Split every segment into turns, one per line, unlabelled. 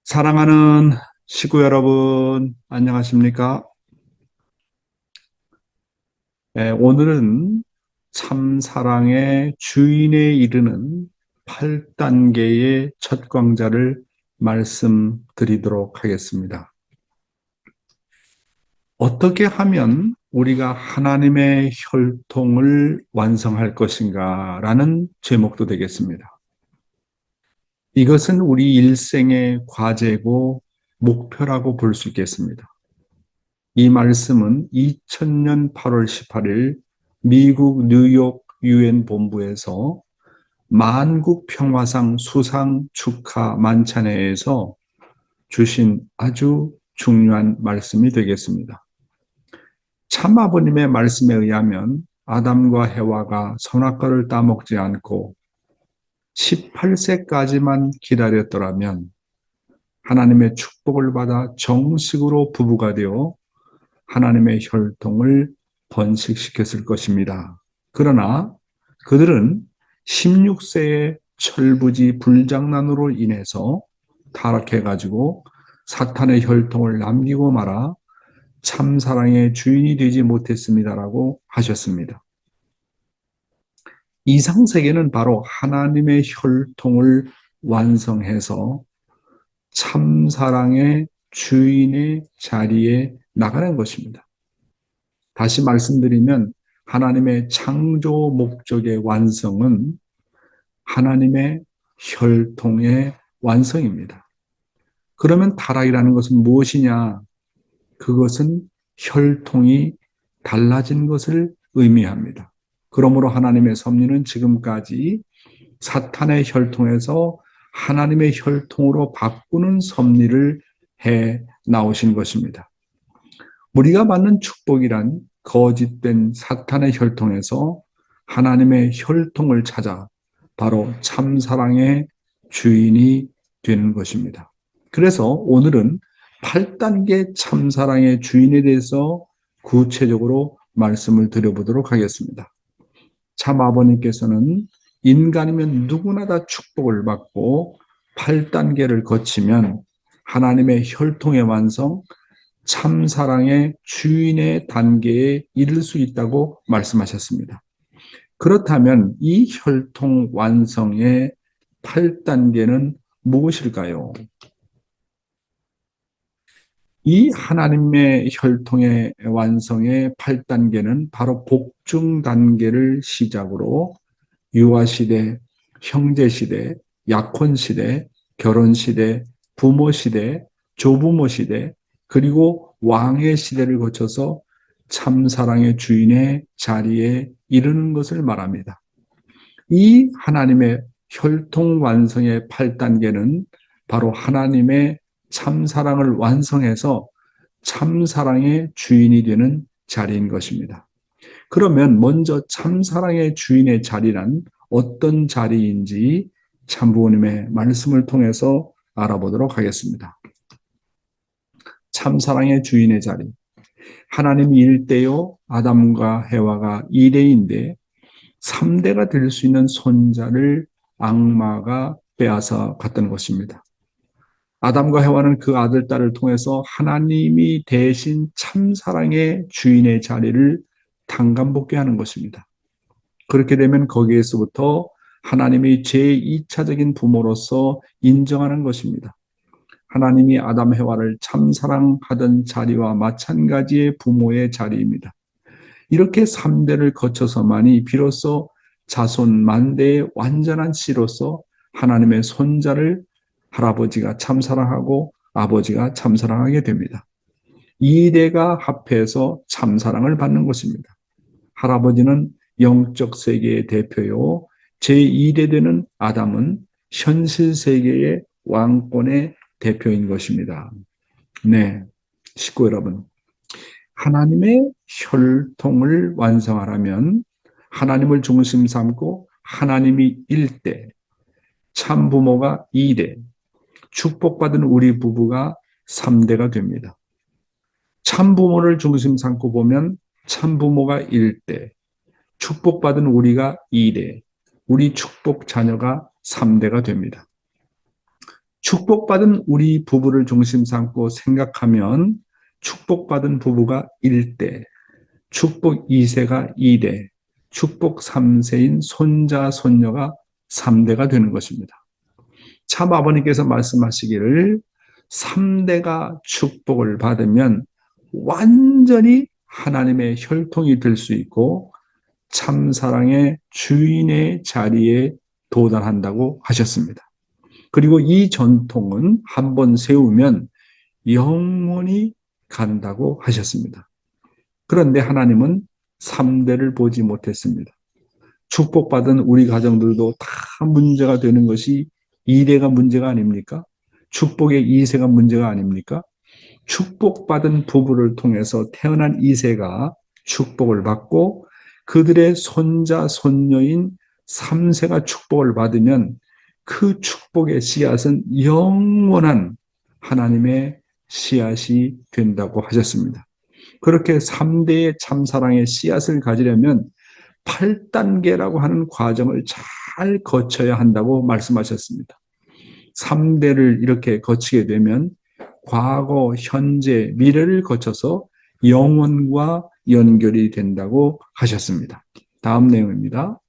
사랑하는 식구 여러분, 안녕하십니까? 오늘은 참사랑의 주인에 이르는 8단계의 첫 강좌를 말씀드리도록 하겠습니다. 어떻게 하면 우리가 하나님의 혈통을 완성할 것인가 라는 제목도 되겠습니다. 이것은 우리 일생의 과제고 목표라고 볼 수 있겠습니다. 이 말씀은 2000년 8월 18일 미국 뉴욕 유엔 본부에서 만국 평화상 수상 축하 만찬회에서 주신 아주 중요한 말씀이 되겠습니다. 참 아버님의 말씀에 의하면 아담과 해와가 선악과를 따먹지 않고 18세까지만 기다렸더라면 하나님의 축복을 받아 정식으로 부부가 되어 하나님의 혈통을 번식시켰을 것입니다. 그러나 그들은 16세의 철부지 불장난으로 인해서 타락해가지고 사탄의 혈통을 남기고 말아 참사랑의 주인이 되지 못했습니다라고 하셨습니다. 이상세계는 바로 하나님의 혈통을 완성해서 참사랑의 주인의 자리에 나가는 것입니다. 다시 말씀드리면 하나님의 창조 목적의 완성은 하나님의 혈통의 완성입니다. 그러면 타락이라는 것은 무엇이냐? 그것은 혈통이 달라진 것을 의미합니다. 그러므로 하나님의 섭리는 지금까지 사탄의 혈통에서 하나님의 혈통으로 바꾸는 섭리를 해 나오신 것입니다. 우리가 받는 축복이란 거짓된 사탄의 혈통에서 하나님의 혈통을 찾아 바로 참사랑의 주인이 되는 것입니다. 그래서 오늘은 8단계 참사랑의 주인에 대해서 구체적으로 말씀을 드려보도록 하겠습니다. 참 아버님께서는 인간이면 누구나 다 축복을 받고 8단계를 거치면 하나님의 혈통의 완성, 참사랑의 주인의 단계에 이를 수 있다고 말씀하셨습니다. 그렇다면 이 혈통 완성의 8단계는 무엇일까요? 이 하나님의 혈통의 완성의 8단계는 바로 복중 단계를 시작으로 유아시대, 형제시대, 약혼시대, 결혼시대, 부모시대, 조부모시대, 그리고 왕의 시대를 거쳐서 참사랑의 주인의 자리에 이르는 것을 말합니다. 이 하나님의 혈통 완성의 8단계는 바로 하나님의 참사랑을 완성해서 참사랑의 주인이 되는 자리인 것입니다. 그러면 먼저 참사랑의 주인의 자리란 어떤 자리인지 참부모님의 말씀을 통해서 알아보도록 하겠습니다. 참사랑의 주인의 자리. 하나님이 1대요, 아담과 해와가 2대인데 3대가 될 수 있는 손자를 악마가 빼앗아 갔던 것입니다. 아담과 해와는 그 아들, 딸을 통해서 하나님이 대신 참사랑의 주인의 자리를 당간복게 하는 것입니다. 그렇게 되면 거기에서부터 하나님이 제2차적인 부모로서 인정하는 것입니다. 하나님이 아담, 해와를 참사랑하던 자리와 마찬가지의 부모의 자리입니다. 이렇게 3대를 거쳐서만이 비로소 자손 만대의 완전한 씨로서 하나님의 손자를 할아버지가 참사랑하고 아버지가 참사랑하게 됩니다. 2대가 합해서 참사랑을 받는 것입니다. 할아버지는 영적 세계의 대표요, 제2대 되는 아담은 현실 세계의 왕권의 대표인 것입니다. 네, 식구 여러분, 하나님의 혈통을 완성하려면 하나님을 중심 삼고 하나님이 1대, 참부모가 2대, 축복받은 우리 부부가 3대가 됩니다. 참부모를 중심 삼고 보면 참부모가 1대, 축복받은 우리가 2대, 우리 축복 자녀가 3대가 됩니다. 축복받은 우리 부부를 중심 삼고 생각하면 축복받은 부부가 1대, 축복 2세가 2대, 축복 3세인 손자, 손녀가 3대가 되는 것입니다. 참 아버님께서 말씀하시기를 3대가 축복을 받으면 완전히 하나님의 혈통이 될 수 있고 참사랑의 주인의 자리에 도달한다고 하셨습니다. 그리고 이 전통은 한번 세우면 영원히 간다고 하셨습니다. 그런데 하나님은 3대를 보지 못했습니다. 축복받은 우리 가정들도 다 문제가 되는 것이 2대가 문제가 아닙니까? 축복의 2세가 문제가 아닙니까? 축복받은 부부를 통해서 태어난 2세가 축복을 받고 그들의 손자, 손녀인 3세가 축복을 받으면 그 축복의 씨앗은 영원한 하나님의 씨앗이 된다고 하셨습니다. 그렇게 3대의 참사랑의 씨앗을 가지려면 8단계라고 하는 과정을 잘 거쳐야 한다고 말씀하셨습니다. 3대를 이렇게 거치게 되면 과거, 현재, 미래를 거쳐서 영원과 연결이 된다고 하셨습니다. 다음 내용입니다.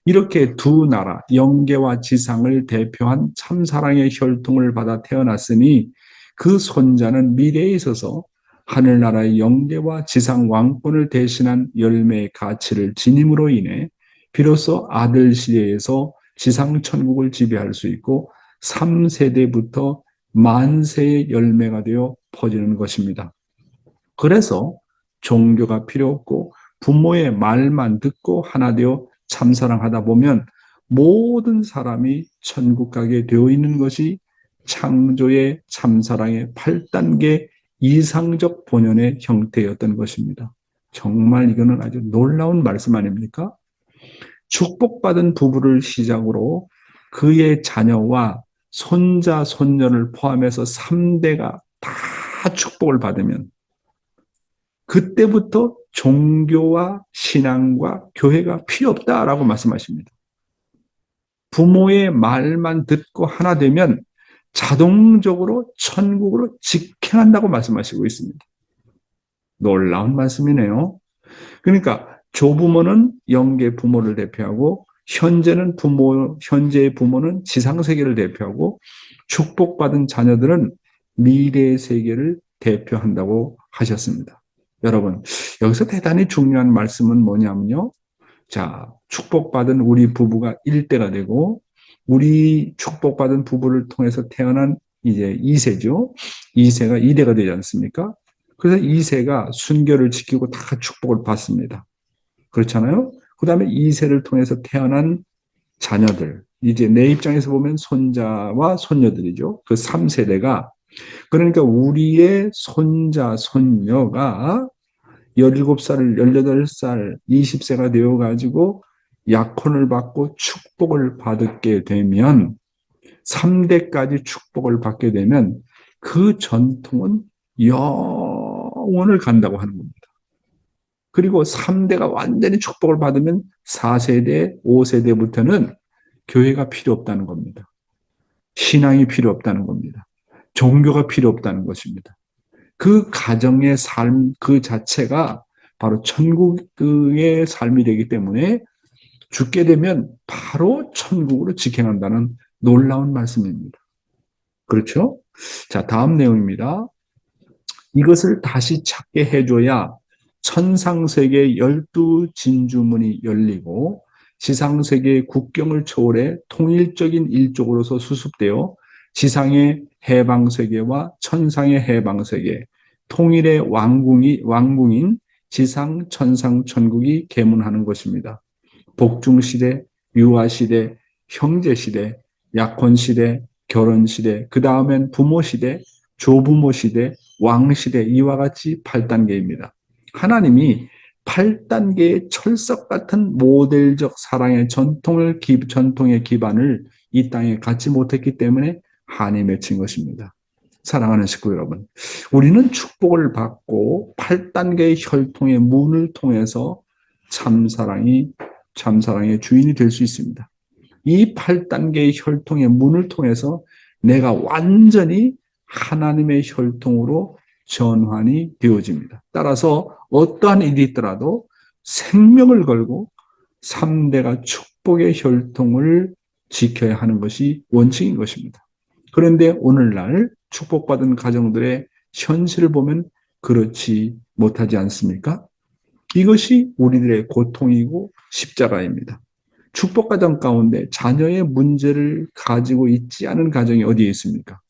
이렇게 두 나라, 영계와 지상을 대표한 참사랑의 혈통을 받아 태어났으니 그 손자는 미래에 있어서 하늘나라의 영계와 지상 왕권을 대신한 열매의 가치를 지님으로 인해 비로소 아들 시대에서 지상 천국을 지배할 수 있고 3세대부터 만세의 열매가 되어 퍼지는 것입니다. 그래서 종교가 필요 없고 부모의 말만 듣고 하나 되어 참사랑하다 보면 모든 사람이 천국 가게 되어 있는 것이 창조의 참사랑의 8단계 이상적 본연의 형태였던 것입니다. 정말 이거는 아주 놀라운 말씀 아닙니까? 축복받은 부부를 시작으로 그의 자녀와 손자, 손녀를 포함해서 3대가 다 축복을 받으면 그때부터 종교와 신앙과 교회가 필요 없다라고 말씀하십니다. 부모의 말만 듣고 하나 되면 자동적으로 천국으로 직행한다고 말씀하시고 있습니다. 놀라운 말씀이네요. 그러니까 조부모는 영계 부모를 대표하고 현재의 부모는 지상세계를 대표하고 축복받은 자녀들은 미래의 세계를 대표한다고 하셨습니다. 여러분, 여기서 대단히 중요한 말씀은 뭐냐면요. 자, 축복받은 우리 부부가 1대가 되고 우리 축복받은 부부를 통해서 태어난 이제 2세죠. 2세가 2대가 되지 않습니까? 그래서 2세가 순결을 지키고 다 축복을 받습니다. 그렇잖아요? 그 다음에 2세를 통해서 태어난 자녀들, 이제 내 입장에서 보면 손자와 손녀들이죠. 그 3세대가, 그러니까 우리의 손자, 손녀가 17살, 18살, 20세가 되어가지고 약혼을 받고 축복을 받게 되면 3대까지 축복을 받게 되면 그 전통은 영원을 간다고 하는 겁니다. 그리고 3대가 완전히 축복을 받으면 4세대, 5세대부터는 교회가 필요 없다는 겁니다. 신앙이 필요 없다는 겁니다. 종교가 필요 없다는 것입니다. 그 가정의 삶 그 자체가 바로 천국의 삶이 되기 때문에 죽게 되면 바로 천국으로 직행한다는 놀라운 말씀입니다. 그렇죠? 자, 다음 내용입니다. 이것을 다시 찾게 해줘야 천상세계 12진주문이 열리고 지상세계의 국경을 초월해 통일적인 일족으로서 수습되어 지상의 해방세계와 천상의 해방세계, 통일의 왕궁인 지상, 천상, 천국이 계문하는 것입니다. 복중시대, 유아시대, 형제시대, 약혼시대, 결혼시대, 그 다음엔 부모시대, 조부모시대, 왕시대, 이와 같이 8단계입니다. 하나님이 8단계의 철석 같은 모델적 사랑의 전통의 기반을 이 땅에 갖지 못했기 때문에 한이 맺힌 것입니다. 사랑하는 식구 여러분, 우리는 축복을 받고 8단계의 혈통의 문을 통해서 참사랑의 주인이 될 수 있습니다. 이 8단계의 혈통의 문을 통해서 내가 완전히 하나님의 혈통으로 전환이 되어집니다. 따라서 어떠한 일이 있더라도 생명을 걸고 3대가 축복의 혈통을 지켜야 하는 것이 원칙인 것입니다. 그런데 오늘날 축복받은 가정들의 현실을 보면 그렇지 못하지 않습니까? 이것이 우리들의 고통이고 십자가입니다. 축복 가정 가운데 자녀의 문제를 가지고 있지 않은 가정이 어디에 있습니까?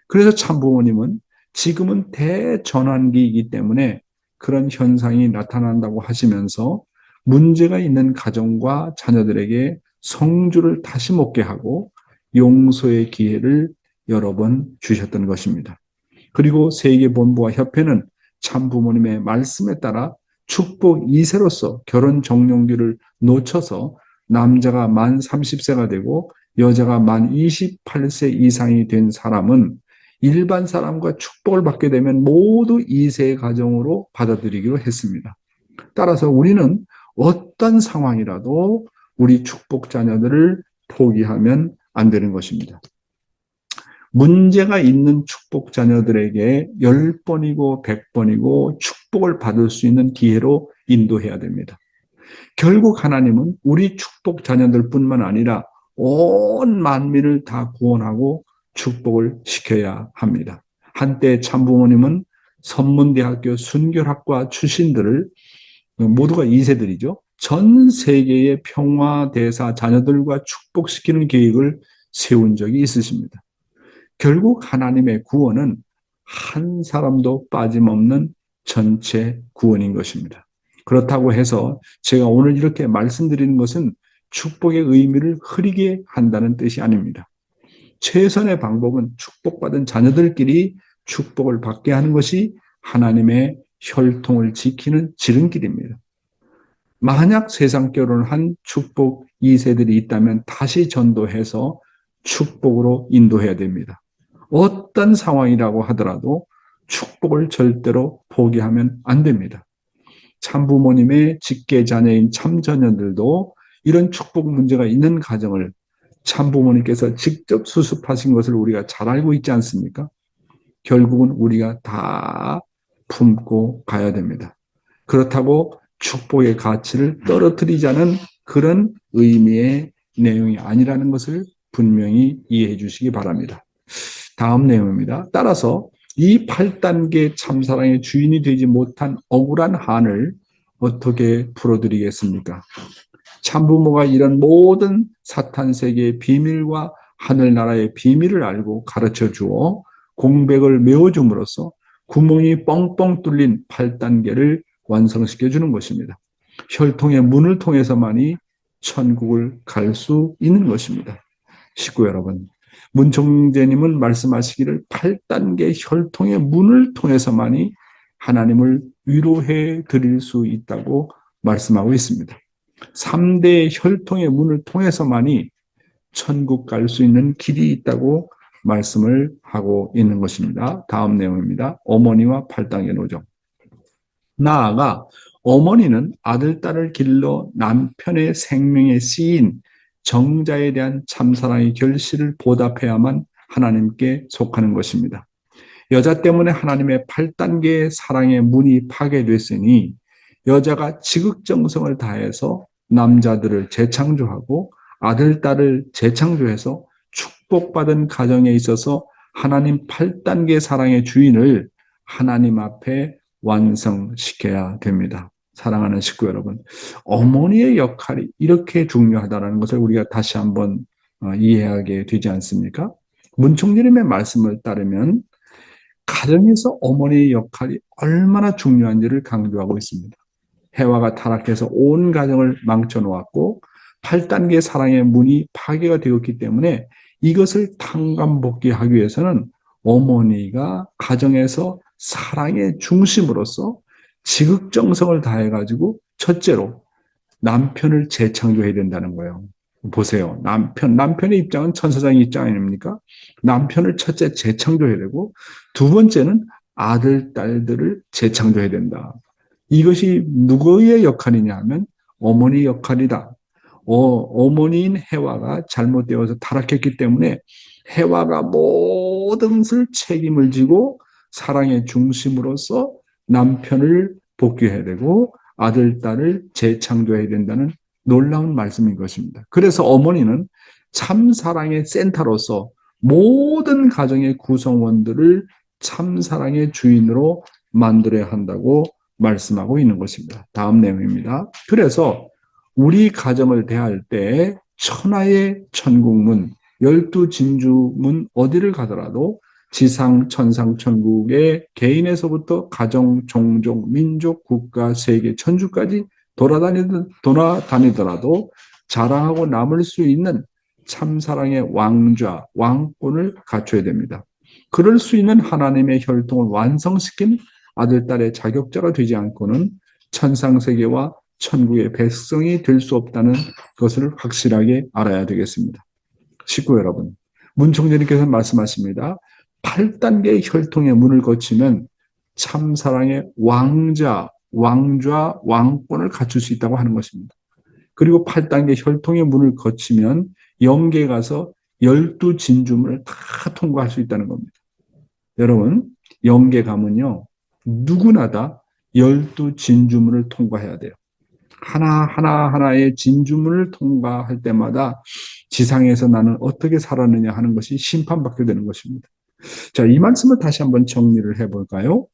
그래서 참부모님은 지금은 대전환기이기 때문에 그런 현상이 나타난다고 하시면서 문제가 있는 가정과 자녀들에게 성주를 다시 먹게 하고 용서의 기회를 여러 번 주셨던 것입니다. 그리고 세계본부와 협회는 참부모님의 말씀에 따라 축복 2세로서 결혼 정년기를 놓쳐서 남자가 만 30세가 되고 여자가 만 28세 이상이 된 사람은 일반 사람과 축복을 받게 되면 모두 2세의 가정으로 받아들이기로 했습니다. 따라서 우리는 어떤 상황이라도 우리 축복 자녀들을 포기하면 안 되는 것입니다. 문제가 있는 축복 자녀들에게 10번이고 100번이고 축복을 받을 수 있는 기회로 인도해야 됩니다. 결국 하나님은 우리 축복 자녀들뿐만 아니라 온 만민을 다 구원하고 축복을 시켜야 합니다. 한때 참부모님은 선문대학교 순결학과 출신들을 모두가 2세들이죠. 전 세계의 평화대사 자녀들과 축복시키는 계획을 세운 적이 있으십니다. 결국 하나님의 구원은 한 사람도 빠짐없는 전체 구원인 것입니다. 그렇다고 해서 제가 오늘 이렇게 말씀드리는 것은 축복의 의미를 흐리게 한다는 뜻이 아닙니다. 최선의 방법은 축복받은 자녀들끼리 축복을 받게 하는 것이 하나님의 혈통을 지키는 지름길입니다. 만약 세상 결혼을 한 축복 2세들이 있다면 다시 전도해서 축복으로 인도해야 됩니다. 어떤 상황이라고 하더라도 축복을 절대로 포기하면 안 됩니다. 참부모님의 직계자녀인 참자녀들도 이런 축복 문제가 있는 가정을 참부모님께서 직접 수습하신 것을 우리가 잘 알고 있지 않습니까? 결국은 우리가 다 품고 가야 됩니다. 그렇다고 축복의 가치를 떨어뜨리자는 그런 의미의 내용이 아니라는 것을 분명히 이해해 주시기 바랍니다. 다음 내용입니다. 따라서 이 8단계 참사랑의 주인이 되지 못한 억울한 한을 어떻게 풀어드리겠습니까? 참부모가 이런 모든 사탄 세계의 비밀과 하늘나라의 비밀을 알고 가르쳐 주어 공백을 메워줌으로써 구멍이 뻥뻥 뚫린 8단계를 완성시켜 주는 것입니다. 혈통의 문을 통해서만이 천국을 갈 수 있는 것입니다. 식구 여러분, 문총재님은 말씀하시기를 8단계 혈통의 문을 통해서만이 하나님을 위로해 드릴 수 있다고 말씀하고 있습니다. 3대 혈통의 문을 통해서만이 천국 갈 수 있는 길이 있다고 말씀을 하고 있는 것입니다. 다음 내용입니다. 어머니와 8단계 노정. 나아가 어머니는 아들, 딸을 길러 남편의 생명의 씨인 정자에 대한 참사랑의 결실을 보답해야만 하나님께 속하는 것입니다. 여자 때문에 하나님의 8단계의 사랑의 문이 파괴됐으니 여자가 지극정성을 다해서 남자들을 재창조하고 아들, 딸을 재창조해서 축복받은 가정에 있어서 하나님 8단계 사랑의 주인을 하나님 앞에 완성시켜야 됩니다. 사랑하는 식구 여러분, 어머니의 역할이 이렇게 중요하다는 것을 우리가 다시 한번 이해하게 되지 않습니까? 문총리님의 말씀을 따르면 가정에서 어머니의 역할이 얼마나 중요한지를 강조하고 있습니다. 해와가 타락해서 온 가정을 망쳐놓았고 8단계 사랑의 문이 파괴가 되었기 때문에 이것을 탕감복귀하기 위해서는 어머니가 가정에서 사랑의 중심으로서 지극정성을 다해가지고 첫째로 남편을 재창조해야 된다는 거예요. 보세요. 남편의 입장은 천사장의 입장 아닙니까? 남편을 첫째 재창조해야 되고 두 번째는 아들, 딸들을 재창조해야 된다. 이것이 누구의 역할이냐 하면 어머니 역할이다. 어머니인 해와가 잘못되어서 타락했기 때문에 해와가 모든 것을 책임을 지고 사랑의 중심으로서 남편을 복귀해야 되고 아들, 딸을 재창조해야 된다는 놀라운 말씀인 것입니다. 그래서 어머니는 참 사랑의 센터로서 모든 가정의 구성원들을 참 사랑의 주인으로 만들어야 한다고 말씀하고 있는 것입니다. 다음 내용입니다. 그래서 우리 가정을 대할 때 천하의 천국문, 열두 진주문 어디를 가더라도 지상, 천상, 천국의 개인에서부터 가정, 종족, 민족, 국가, 세계, 천주까지 돌아다니더라도 자랑하고 남을 수 있는 참사랑의 왕좌, 왕권을 갖춰야 됩니다. 그럴 수 있는 하나님의 혈통을 완성시킨 아들, 딸의 자격자가 되지 않고는 천상세계와 천국의 백성이 될 수 없다는 것을 확실하게 알아야 되겠습니다. 식구 여러분, 문총재님께서 말씀하십니다. 8단계의 혈통의 문을 거치면 참사랑의 왕자, 왕좌, 왕권을 갖출 수 있다고 하는 것입니다. 그리고 8단계 혈통의 문을 거치면 영계에 가서 12진주문을 다 통과할 수 있다는 겁니다. 여러분, 영계 가면요, 누구나 다 12진주문을 통과해야 돼요. 하나의 진주문을 통과할 때마다 지상에서 나는 어떻게 살았느냐 하는 것이 심판받게 되는 것입니다. 자, 이 말씀을 다시 한번 정리를 해볼까요?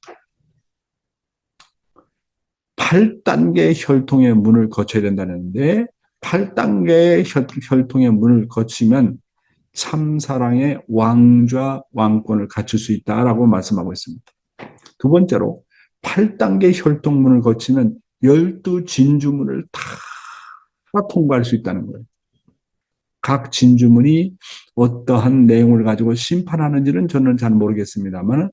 8단계 혈통의 문을 거쳐야 된다는데 8단계 혈통의 문을 거치면 참사랑의 왕좌 왕권을 갖출 수 있다라고 말씀하고 있습니다. 두 번째로 8단계 혈통문을 거치면 12진주문을 다 통과할 수 있다는 거예요. 각 진주문이 어떠한 내용을 가지고 심판하는지는 저는 잘 모르겠습니다만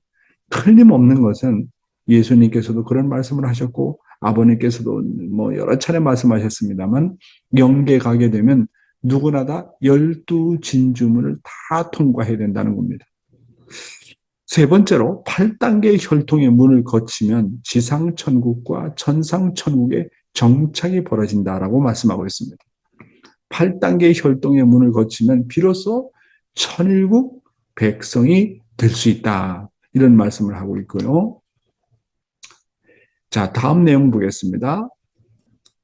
틀림없는 것은 예수님께서도 그런 말씀을 하셨고 아버님께서도 뭐 여러 차례 말씀하셨습니다만 영계 가게 되면 누구나 다 12진주문을 다 통과해야 된다는 겁니다. 세 번째로 8단계의 혈통의 문을 거치면 지상천국과 천상천국의 정착이 벌어진다라고 말씀하고 있습니다. 8단계의 혈통의 문을 거치면 비로소 천일국 백성이 될 수 있다. 이런 말씀을 하고 있고요. 자, 다음 내용 보겠습니다.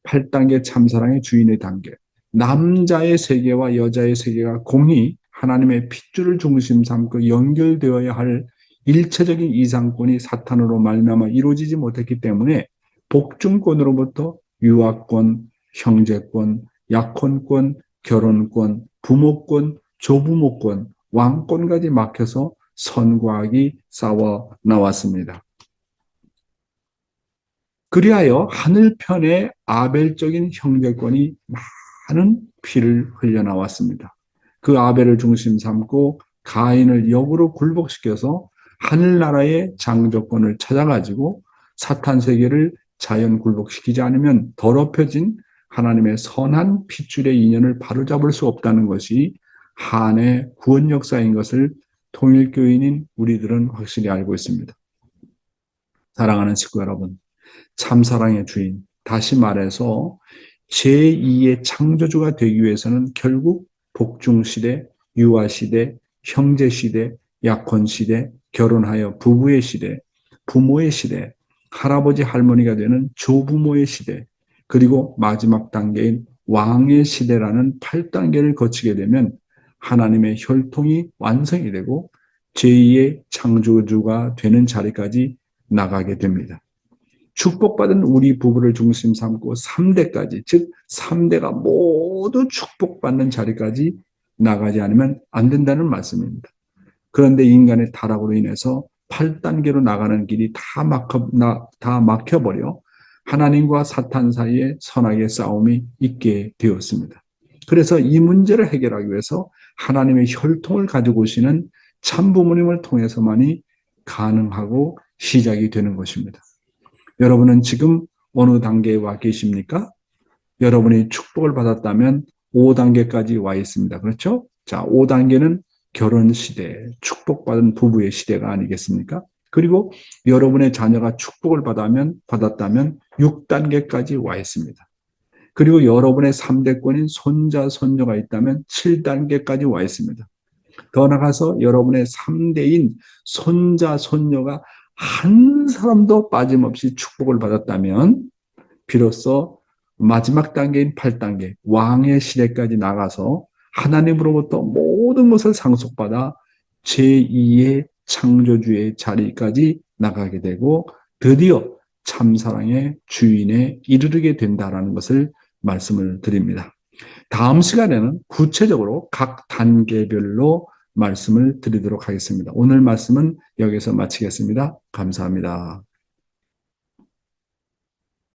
8단계 참사랑의 주인의 단계. 남자의 세계와 여자의 세계가 공히 하나님의 핏줄을 중심 삼고 연결되어야 할 일체적인 이상권이 사탄으로 말미암아 이루어지지 못했기 때문에 복중권으로부터 유아권, 형제권, 약혼권, 결혼권, 부모권, 조부모권, 왕권까지 막혀서 선과악이 싸워 나왔습니다. 그리하여 하늘편에 아벨적인 형제권이 많은 피를 흘려나왔습니다. 그 아벨을 중심 삼고 가인을 역으로 굴복시켜서 하늘나라의 장조권을 찾아가지고 사탄 세계를 자연 굴복시키지 않으면 더럽혀진 하나님의 선한 핏줄의 인연을 바로잡을 수 없다는 것이 한의 구원 역사인 것을 통일교인인 우리들은 확실히 알고 있습니다. 사랑하는 식구 여러분, 참사랑의 주인, 다시 말해서 제2의 창조주가 되기 위해서는 결국 복중시대, 유아시대, 형제시대, 약혼시대, 결혼하여 부부의 시대, 부모의 시대, 할아버지 할머니가 되는 조부모의 시대, 그리고 마지막 단계인 왕의 시대라는 8단계를 거치게 되면 하나님의 혈통이 완성이 되고 제2의 창조주가 되는 자리까지 나가게 됩니다. 축복받은 우리 부부를 중심 삼고 3대까지, 즉 3대가 모두 축복받는 자리까지 나가지 않으면 안 된다는 말씀입니다. 그런데 인간의 타락으로 인해서 8단계로 나가는 길이 다 막혀버려 하나님과 사탄 사이에 선악의 싸움이 있게 되었습니다. 그래서 이 문제를 해결하기 위해서 하나님의 혈통을 가지고 오시는 참부모님을 통해서만이 가능하고 시작이 되는 것입니다. 여러분은 지금 어느 단계에 와 계십니까? 여러분이 축복을 받았다면 5단계까지 와 있습니다. 그렇죠? 자, 5단계는 결혼 시대, 축복받은 부부의 시대가 아니겠습니까? 그리고 여러분의 자녀가 축복을 받았다면 6단계까지 와 있습니다. 그리고 여러분의 3대권인 손자, 손녀가 있다면 7단계까지 와 있습니다. 더 나가서 여러분의 3대인 손자, 손녀가 한 사람도 빠짐없이 축복을 받았다면 비로소 마지막 단계인 8단계 왕의 시대까지 나가서 하나님으로부터 모든 것을 상속받아 제2의 창조주의 자리까지 나가게 되고 드디어 참사랑의 주인에 이르게 된다라는 것을 말씀을 드립니다. 다음 시간에는 구체적으로 각 단계별로 말씀을 드리도록 하겠습니다. 오늘 말씀은 여기서 마치겠습니다. 감사합니다.